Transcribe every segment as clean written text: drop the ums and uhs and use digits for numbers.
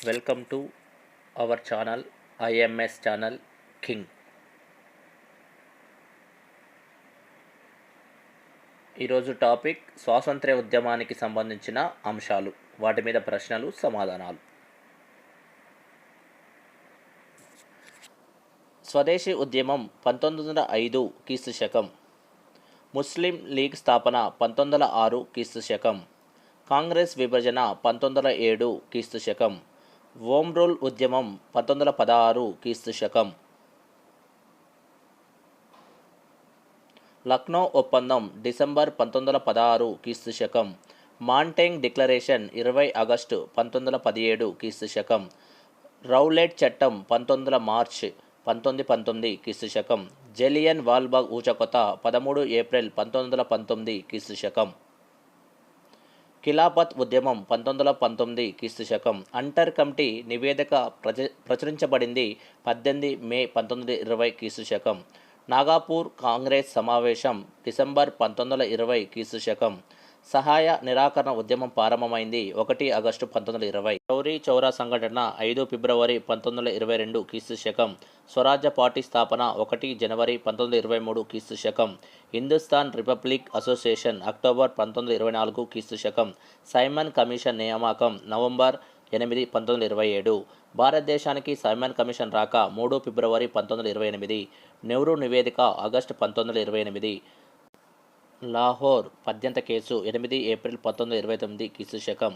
Welcome to our channel IMS channel king. ఈరోజు topic స్వాతంత్ర్య ఉద్యమానికి సంబంధించిన అంశాలు, వాటి మీద ప్రశ్నలు సమాధానాలు. స్వదేశీ ఉద్యమం 1905 క్రీస్తు శకం. ముస్లిం లీగ్ స్థాపన 1906 క్రీస్తు శకం. కాంగ్రెస్ విభజన 1907 క్రీస్తు శకం. హోమ్ రూల్ ఉద్యమం 1916 క్రీస్తు శకం. లక్నో ఒప్పందం డిసెంబర్ 1916 క్రీస్తు శకం. మాంటేంగ్ డిక్లరేషన్ 20 ఆగస్టు 1917 క్రీస్తు శకం. రౌలెట్ చట్టం 19 మార్చి 1919 క్రీస్తు శకం. జలియన్ వాల్బాగ్ ఊచకోత 13 ఏప్రిల్ 1919 క్రీస్తు శకం. ఖిలాఫత్ ఉద్యమం 1919 క్రీస్తు శకం. అంటర్ కమిటీ నివేదిక ప్రచురించబడింది 18 మే 1920 క్రీస్తు శకం. నాగపూర్ కాంగ్రెస్ సమావేశం డిసెంబర్ 1920 క్రీస్తు శకం. సహాయ నిరాకరణ ఉద్యమం ప్రారంభమైంది 1 ఆగస్టు 1920. చౌరీ చౌరా సంఘటన 5 ఫిబ్రవరి 1922 క్రీస్తు శకం. స్వరాజ్య పార్టీ స్థాపన 1 జనవరి 1923 క్రీస్తు శకం. హిందుస్థాన్ రిపబ్లిక్ అసోసియేషన్ అక్టోబర్ 1924 క్రీస్తు శకం. సైమన్ కమిషన్ నియామకం నవంబర్ 8, 1927. భారతదేశానికి సైమన్ కమిషన్ రాక 3 ఫిబ్రవరి 1928. నెహ్రూ నివేదిక ఆగస్టు 1928. లాహోర్ పద్యంత కేసు 8 ఏప్రిల్ 1929 క్రీస్తు శకం.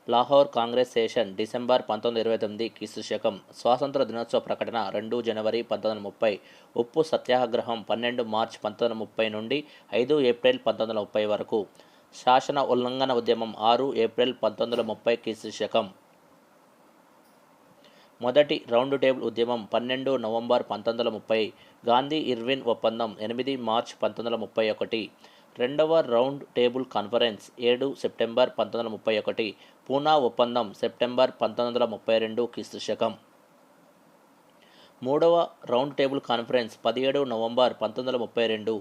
లాహోర్ కాంగ్రెస్ సెషన్ డిసెంబర్ 1929 క్రీస్తు శకం. స్వాతంత్ర దినోత్సవ ప్రకటన 2 జనవరి 1930. ఉప్పు సత్యాగ్రహం 12 మార్చి 1930 నుండి 5 ఏప్రిల్ 1930 వరకు. శాసన ఉల్లంఘన ఉద్యమం 6 ఏప్రిల్ 1930 క్రీస్తు శకం. మొదటి రౌండ్ టేబుల్ ఉద్యమం 12 నవంబర్ 1930. గాంధీ ఇర్విన్ ఒప్పందం 8 మార్చి 1931. రెండవ round table conference 7 September 1931. Poona ఒప్పందం సెప్టెంబర్ 1932 క్రీస్తు శకం. మూడవ round table conference 17 November 1932.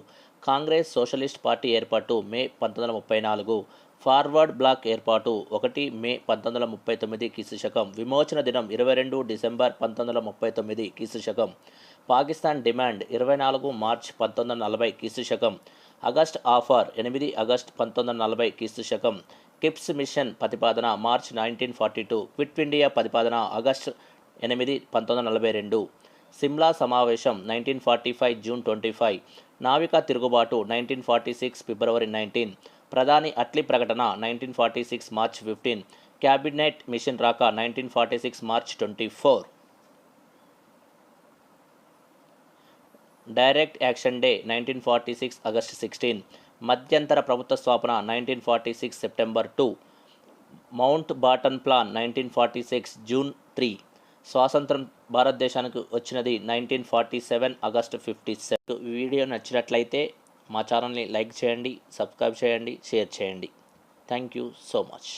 Congress socialist party ఏర్పాటు మే 1934. ఫార్వర్డ్ బ్లాక్ ఏర్పాటు 1 మే 1939 క్రీస్తు శకం. విమోచన దినం 22 డిసెంబర్ 1939 క్రీస్తు శకం. పాకిస్తాన్ డిమాండ్ 24 మార్చి 1940 క్రీస్తు శకం. ఆగస్ట్ ఆఫర్ 8 ఆగస్ట్ 1940 క్రీస్తు శకం. కిప్స్ మిషన్ ప్రతిపాదన మార్చ్ 1942. క్విట్ ఇండియా ప్రతిపాదన ఆగస్టు 8, 1942. సిమ్లా సమావేశం 1945 జూన్ 25. నావికా తిరుగుబాటు 1946 ఫిబ్రవరి 19. ప్రధాని అట్లీ ప్రకటన 1946 మార్చ్ 15. క్యాబినెట్ మిషన్ రాక 1946 March 24. Direct action day 1946 August 16. మధ్యంతర ప్రభుత్వ స్థాపన 1946 September 2. Mountbatten plan 1946 June 3. స్వాతంత్రం భారతదేశానికి వచ్చినది 1947 ఆగస్టు 57. వీడియో నచ్చినట్లయితే మా ఛానల్ని లైక్ చేయండి, సబ్స్క్రైబ్ చేయండి, షేర్ చేయండి. Thank you so much.